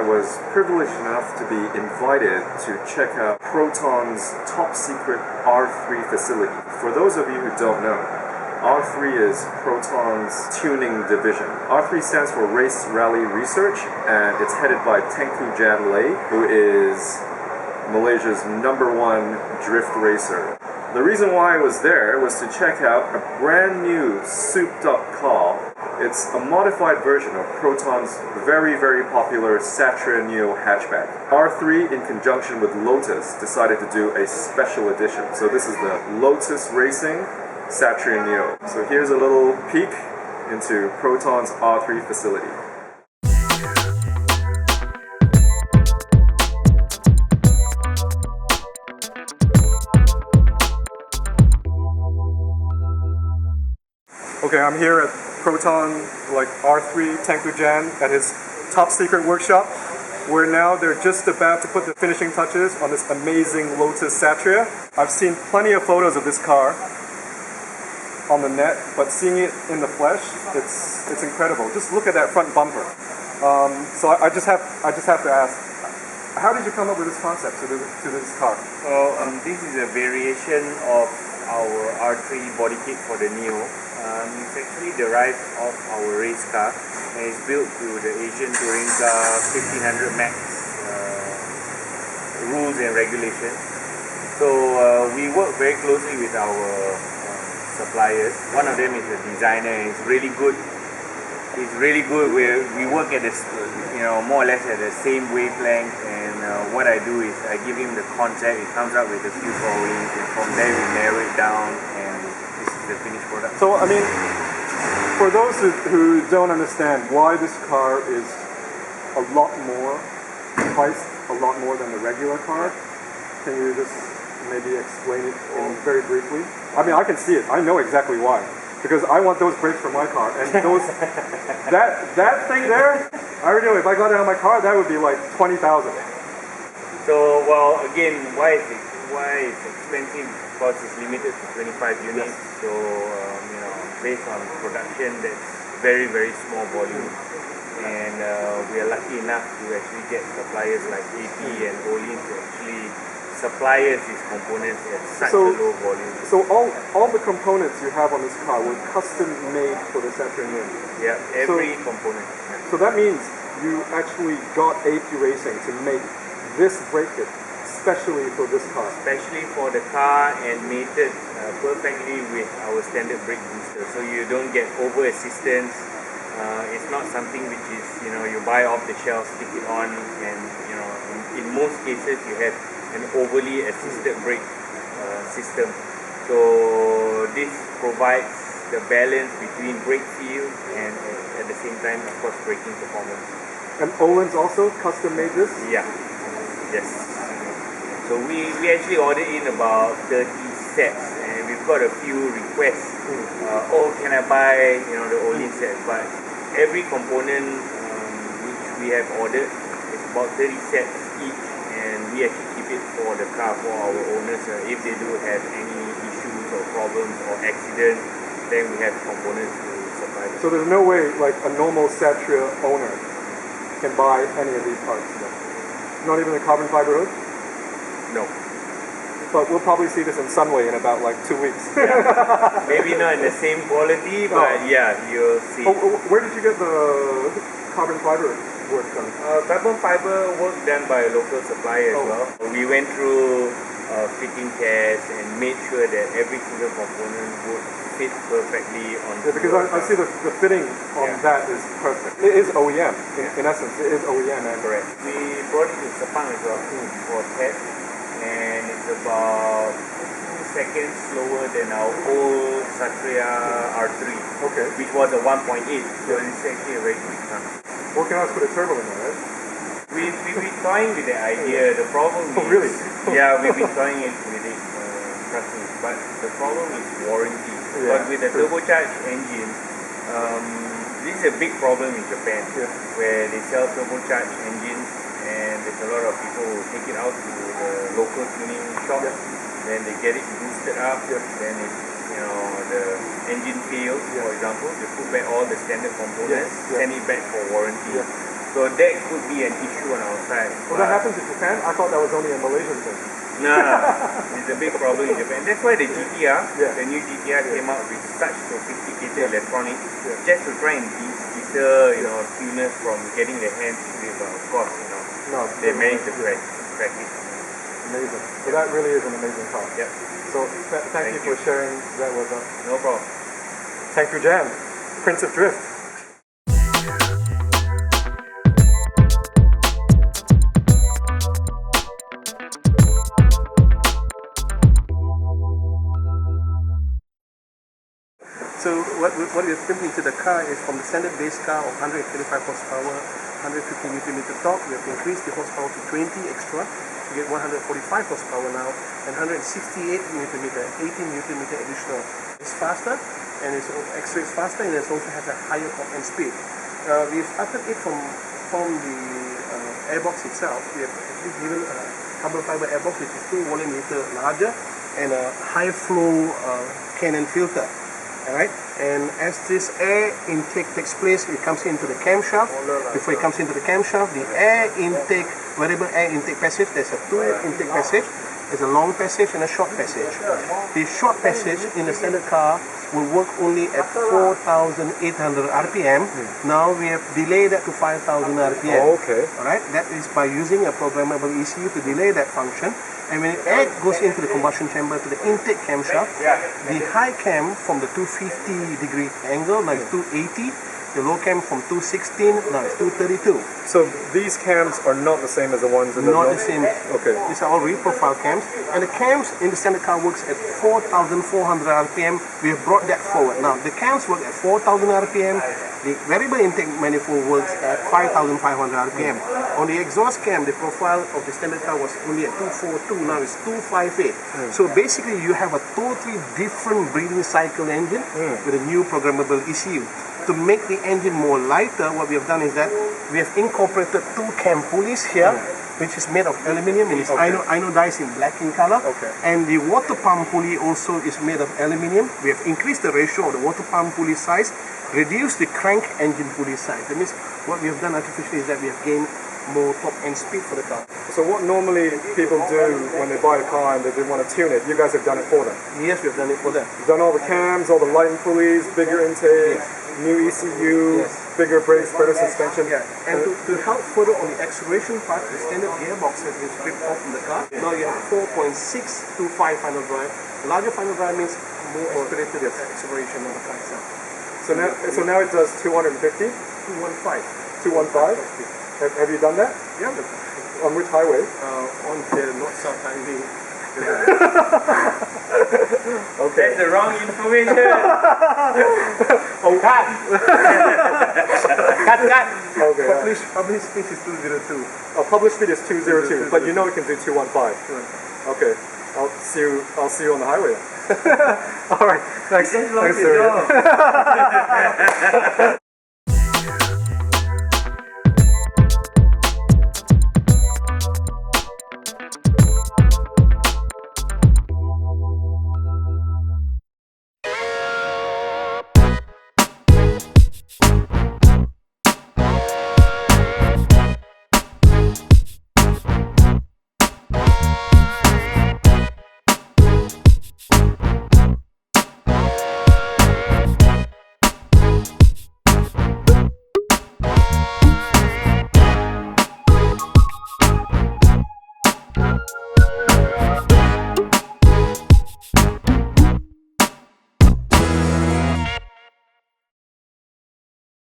was privileged enough to be invited to check out Proton's top secret R3 facility. For those of you who don't know, R3 is Proton's tuning division. R3 stands for Race Rally Research, and it's headed by Tengku Djan, who is Malaysia's #1 drift racer. The reason why I was there was to check out a brand new souped up car. It's a modified version of Proton's very, very popular Satria Neo hatchback. R3, in conjunction with Lotus, decided to do a special edition. So this is the Lotus Racing Satria Neo. So here's a little peek into Proton's R3 facility. Okay, I'm here at Proton, R3 Tengku Djan at his top secret workshop, where now they're just about to put the finishing touches on this amazing Lotus Satria. I've seen plenty of photos of this car on the net, but seeing it in the flesh, it's incredible. Just look at that front bumper. So I just have to ask, how did you come up with this concept to this car? Well, this is a variation of our R3 body kit for the Neo. It's actually derived off our race car, and it's built to the Asian Touring Car 1500 Max rules and regulations. So we work very closely with our suppliers. One of them is a designer, and it's really good. It's really good. We work at this, more or less at the same wavelength. And what I do is I give him the concept. He comes up with a few drawings, and from there we narrow it down, and this is the finished product. So I mean, for those who don't understand why this car is priced a lot more than the regular car, can you just maybe explain it very briefly? I mean, I can see it. I know exactly why. Because I want those brakes for my car, and that thing there, I already know if I got it on my car, that would be like 20,000. So, well, again, why it's expensive? Because it's limited to 25 units. Yes. So, based on production, that's very, very small volume. And we are lucky enough to actually get suppliers like AP and Olin to actually supply us these components at such a low volume. So all the components you have on this car were custom made for the Satria Neo? Yeah, every component. Yeah. So that means you actually got AP Racing to make this brake kit especially for this car? Especially for the car, and mated perfectly with our standard brake booster. So you don't get over assistance. It's not something which is, you buy off the shelf, stick it on, and in most cases you have an overly assisted brake system. So this provides the balance between brake feel and at the same time, of course, braking performance. And Olin's also custom made this? Yeah. Yes. So we actually ordered in about 30 sets, and we've got a few requests. Can I buy the Olin set? But every component which we have ordered is about 30 sets each, and we actually keep it for the car, for our owners. If they do have any issues or problems or accidents, then we have components to supply them. So there's no way like a normal Satria owner can buy any of these parts? No. Not even the carbon fiber hood? No. But we'll probably see this in Sunway in about 2 weeks. Yeah. Maybe not in the same quality, but yeah, you'll see. Where did you get the carbon fiber work done? Carbon fiber work done by a local supplier as well. We went through fitting tests and made sure that every single component would fit perfectly on. Yeah, because I see the fitting on that is perfect. It is OEM. In essence, it is OEM. Correct. We brought it to Sepang as well for test, and it's about 2 seconds slower than our old Satria R3, which was a 1.8. So it's actually a very quick car. Well, can I put a turbo in there, right? We've been toying with the idea. The problem is... really? Yeah, we've been toying with it, trust me. But the problem is warranty. But with the turbocharged engine, this is a big problem in Japan, where they sell turbocharged engines, and there's a lot of people who take it out to the local tuning shop, then they get it boosted up, then it, the engine fails, for example, they put back all the standard components, send it back for warranty. So that could be an issue on our side. Well, that happens in Japan? I thought that was only a Malaysian thing. No, it's a big problem in Japan. That's why the GTR, the new GTR came out with such sophisticated electronics, just to try and deter, tuners from getting their hands with, of course, they managed to crack it. Amazing. So that really is an amazing car. Yep. So thank you for sharing that with us. No problem. Tengku Djan, Prince of Drift. So what we are filming to the car is from the standard base car of 125 horsepower, 150 Nm torque. We have increased the horsepower to 20 extra to get 145 horsepower now, and 168 Nm, 18 Nm additional. It's faster, and it's accelerates faster, and it also has a higher top end speed. We've started it from the airbox itself. We have actually given a carbon fiber airbox which is 2 volume meter larger and a high flow Canon filter. Alright, and as this air intake takes place, it comes into the camshaft. Before it comes into the camshaft, the air intake, variable air intake passage, there's a 2 intake passage, there's a long passage and a short passage. The short passage in a standard car will work only at 4,800 RPM. Now we have delayed that to 5,000 RPM. Okay. Alright, that is by using a programmable ECU to delay that function. And when air goes into the combustion chamber to the intake camshaft, the high cam from the 250-degree angle, now it's 280. The low cam from 216, now it's 232. So these cams are not the same as the ones in the Not the same. Okay. These are all reprofile cams. And the cams in the standard car works at 4,400 RPM. We have brought that forward. Now, the cams work at 4,000 RPM. The variable intake manifold works at 5,500 RPM. On the exhaust cam, the profile of the standard car was only at 242, now it's 258. So basically you have a totally different breathing cycle engine with a new programmable ECU. To make the engine more lighter, what we have done is that we have incorporated 2 cam pulleys here, which is made of aluminium and is anodized in black in color. And the water pump pulley also is made of aluminium. We have increased the ratio of the water pump pulley size, reduced the crank engine pulley size. That means what we have done artificially is that we have gained more top end speed for the car. So what normally people do when they buy a car and they want to tune it, you guys have done it for them? Yes, we have done it for them. You've done all the cams, all the lighting pulleys, bigger intake, new ECU, bigger brakes, better suspension. And to help further on the acceleration part, the standard gearbox has been stripped off from the car. Now you have 4.6 to 5 final drive. Larger final drive means more accelerated acceleration on the car itself. So now it does 250? 215. 215? Have you done that? Yeah. On which highway? On the north-south highway. Okay. That's the wrong information. Cut. Cut. Okay. Published speed is 202. Published speed is 202, but you know it can do 215. Okay. I'll see you on the highway then. All right. Thanks. Thanks, Suriaya.